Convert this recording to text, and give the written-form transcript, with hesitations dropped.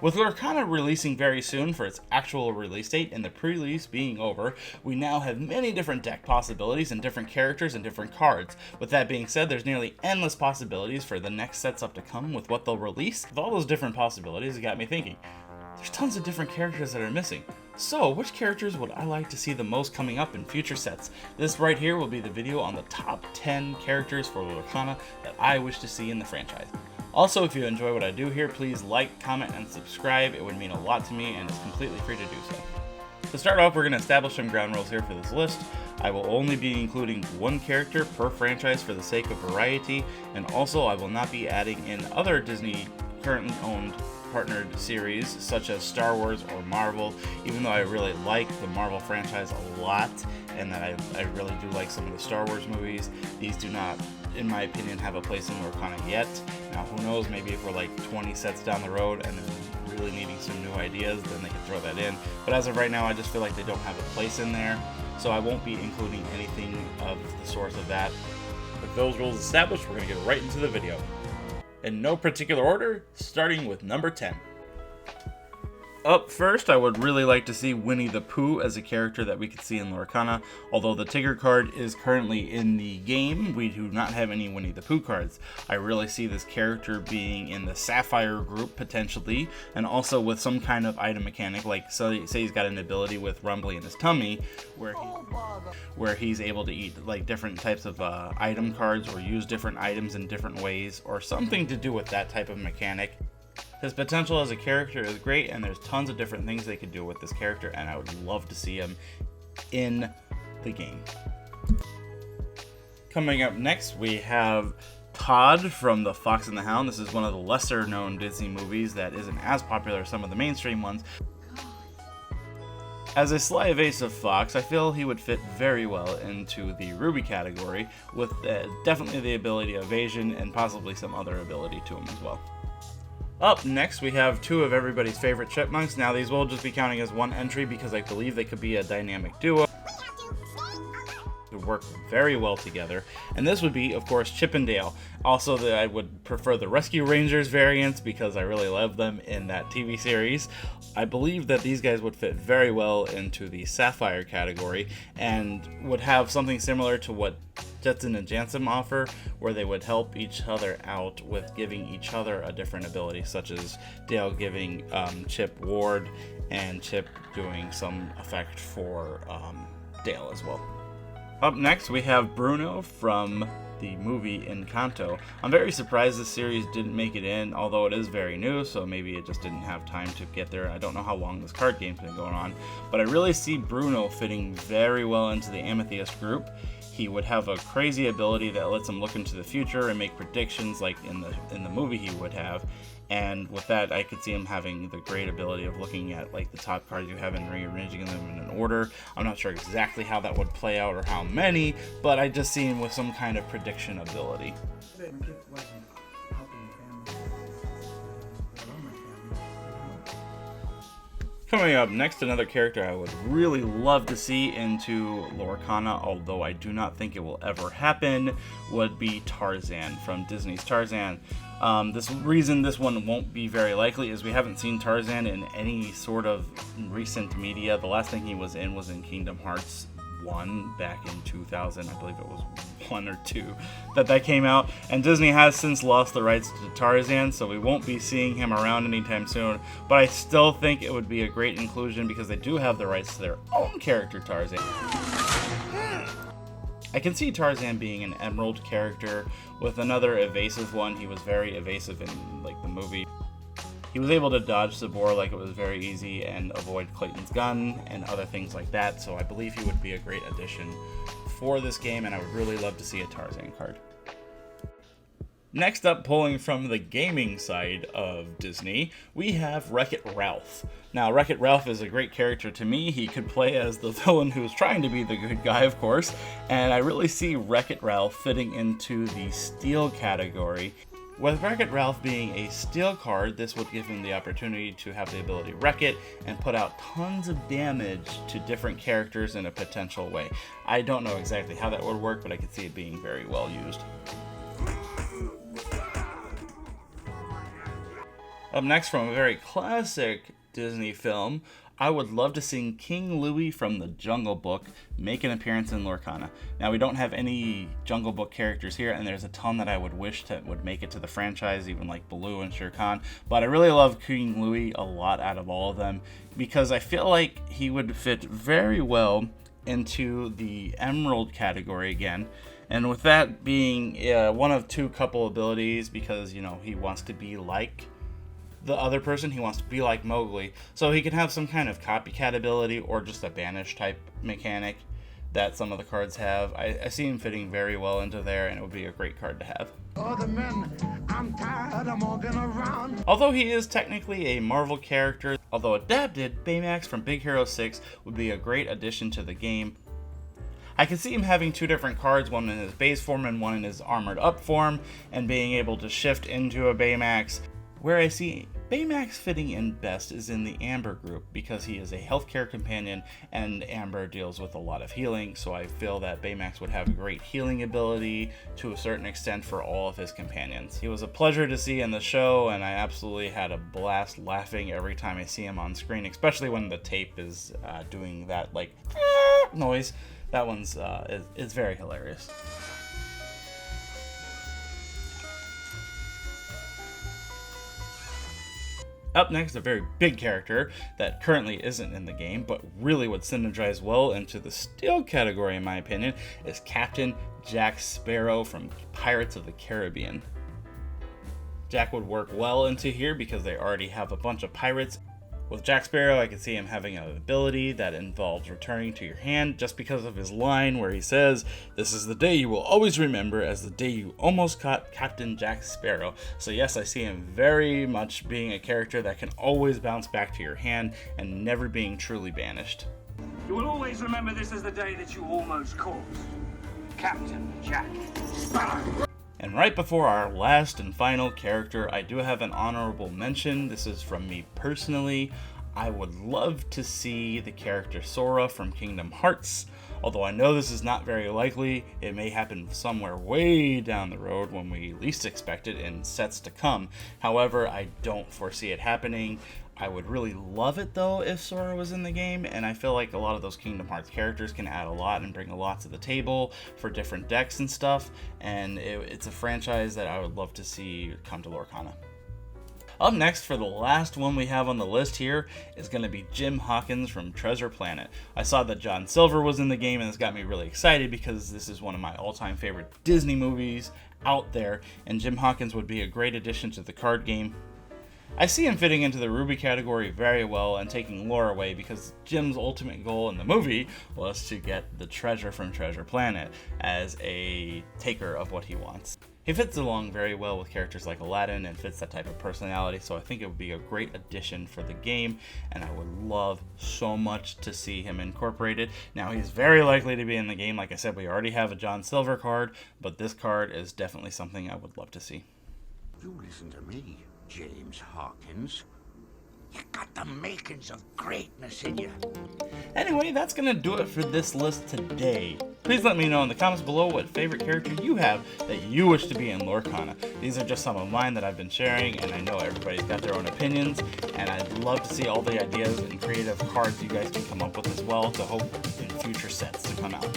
With Lorcana releasing very soon for its actual release date and the pre-release being over, we now have many different deck possibilities and different characters and different cards. With that being said, there's nearly endless possibilities for the next sets up to come with what they'll release. With all those different possibilities, it got me thinking, there's tons of different characters that are missing. So, which characters would I like to see the most coming up in future sets? This right here will be the video on the top 10 characters for Lorcana that I wish to see in the franchise. Also, if you enjoy what I do here, please like, comment, and subscribe. It would mean a lot to me, and it's completely free to do so. To start off, we're going to establish some ground rules here for this list. I will only be including one character per franchise for the sake of variety, and also I will not be adding in other Disney currently owned partnered series such as Star Wars or Marvel, even though I really like the Marvel franchise a lot, and that I really do like some of the Star Wars movies. These do not, in my opinion, have a place in Lorcana yet. Now, who knows, maybe if we're like 20 sets down the road and then really needing some new ideas, then they can throw that in. But as of right now, I just feel like they don't have a place in there, so I won't be including anything of the source of that. With those rules established, we're going to get right into the video. In no particular order, starting with number 10. Up first, I would really like to see Winnie the Pooh as a character that we could see in Lorcana. Although the Tigger card is currently in the game, we do not have any Winnie the Pooh cards. I really see this character being in the Sapphire group potentially, and also with some kind of item mechanic, like say he's got an ability with Rumbly in his tummy, where he's able to eat like different types of item cards or use different items in different ways, or something to do with that type of mechanic. His potential as a character is great, and there's tons of different things they could do with this character, and I would love to see him in the game. Coming up next, we have Todd from The Fox and the Hound. This is one of the lesser known Disney movies that isn't as popular as some of the mainstream ones. As a sly evasive fox, I feel he would fit very well into the Ruby category, with definitely the ability of evasion and possibly some other ability to him as well. Up next, we have two of everybody's favorite Chipmunks. Now, these will just be counting as one entry because I believe they could be a dynamic duo to work very well together, and this would be, of course, Chip and Dale. Also, I would prefer the Rescue Rangers variants because I really love them in that TV series. I believe that these guys would fit very well into the Sapphire category and would have something similar to what Jetson and Jansen offer, where they would help each other out with giving each other a different ability, such as Dale giving Chip Ward and Chip doing some effect for Dale as well. Up next, we have Bruno from the movie Encanto. I'm very surprised this series didn't make it in, although it is very new, so maybe it just didn't have time to get there. I don't know how long this card game's been going on, but I really see Bruno fitting very well into the Amethyst group. He would have a crazy ability that lets him look into the future and make predictions like in the movie he would have. And with that, I could see him having the great ability of looking at like the top cards you have and rearranging them in an order. I'm not sure exactly how that would play out or how many, but I just see him with some kind of prediction ability. Coming up next, another character I would really love to see into Lorcana, although I do not think it will ever happen, would be Tarzan from Disney's Tarzan. This reason this one won't be very likely is we haven't seen Tarzan in any sort of recent media. The last thing he was in Kingdom Hearts 1 back in 2000, I believe it was 1 or 2 that came out, and Disney has since lost the rights to Tarzan, so we won't be seeing him around anytime soon, but I still think it would be a great inclusion because they do have the rights to their own character Tarzan. I can see Tarzan being an Emerald character with another evasive one. He was very evasive in like the movie. He was able to dodge Sabor like it was very easy and avoid Clayton's gun and other things like that, so I believe he would be a great addition for this game, and I would really love to see a Tarzan card. Next up, pulling from the gaming side of Disney, we have WreckIt Ralph. Now, WreckIt Ralph is a great character to me. He could play as the villain who's trying to be the good guy, of course, and I really see WreckIt Ralph fitting into the Steel category. With WreckIt Ralph being a steel card, this would give him the opportunity to have the ability Wreck It and put out tons of damage to different characters in a potential way. I don't know exactly how that would work, but I could see it being very well used. Up next, from a very classic Disney film, I would love to see King Louie from the Jungle Book make an appearance in Lorcana. Now, we don't have any Jungle Book characters here, and there's a ton that I would wish that would make it to the franchise, even like Baloo and Shere Khan. But I really love King Louie a lot out of all of them, because I feel like he would fit very well into the Emerald category again. And with that being one of two couple abilities, because, you know, he wants to be like the other person, he wants to be like Mowgli, so he can have some kind of copycat ability or just a banish type mechanic that some of the cards have. I see him fitting very well into there, and it would be a great card to have. Other men, I'm tired of walking around. Although he is technically a Marvel character, although adapted, Baymax from Big Hero 6 would be a great addition to the game. I can see him having two different cards, one in his base form and one in his armored up form, and being able to shift into a Baymax. Where I see Baymax fitting in best is in the Amber group, because he is a healthcare companion and Amber deals with a lot of healing, so I feel that Baymax would have a great healing ability to a certain extent for all of his companions. He was a pleasure to see in the show, and I absolutely had a blast laughing every time I see him on screen, especially when the tape is doing that like noise. That one's is very hilarious. Up next, a very big character that currently isn't in the game, but really would synergize well into the Steel category in my opinion, is Captain Jack Sparrow from Pirates of the Caribbean. Jack would work well into here because they already have a bunch of pirates. With Jack Sparrow, I can see him having an ability that involves returning to your hand, just because of his line where he says, "This is the day you will always remember as the day you almost caught Captain Jack Sparrow." So yes, I see him very much being a character that can always bounce back to your hand and never being truly banished. You will always remember this as the day that you almost caught Captain Jack Sparrow. And right before our last and final character, I do have an honorable mention. This is from me personally. I would love to see the character Sora from Kingdom Hearts. Although I know this is not very likely, it may happen somewhere way down the road when we least expect it in sets to come. However, I don't foresee it happening. I would really love it though if Sora was in the game, and I feel like a lot of those Kingdom Hearts characters can add a lot and bring a lot to the table for different decks and stuff, and it's a franchise that I would love to see come to Lorcana. Up next, for the last one we have on the list here, is going to be Jim Hawkins from Treasure Planet. I saw that John Silver was in the game, and this got me really excited because this is one of my all-time favorite Disney movies out there, and Jim Hawkins would be a great addition to the card game. I see him fitting into the Ruby category very well and taking lore away, because Jim's ultimate goal in the movie was to get the treasure from Treasure Planet as a taker of what he wants. He fits along very well with characters like Aladdin and fits that type of personality, so I think it would be a great addition for the game, and I would love so much to see him incorporated. Now, he's very likely to be in the game. Like I said, we already have a John Silver card, but this card is definitely something I would love to see. You listen to me, James Hawkins. You got the makings of greatness in you. Anyway, that's going to do it for this list today. Please let me know in the comments below what favorite character you have that you wish to be in Lorcana. These are just some of mine that I've been sharing, and I know everybody's got their own opinions, and I'd love to see all the ideas and creative cards you guys can come up with as well to hope in future sets to come out.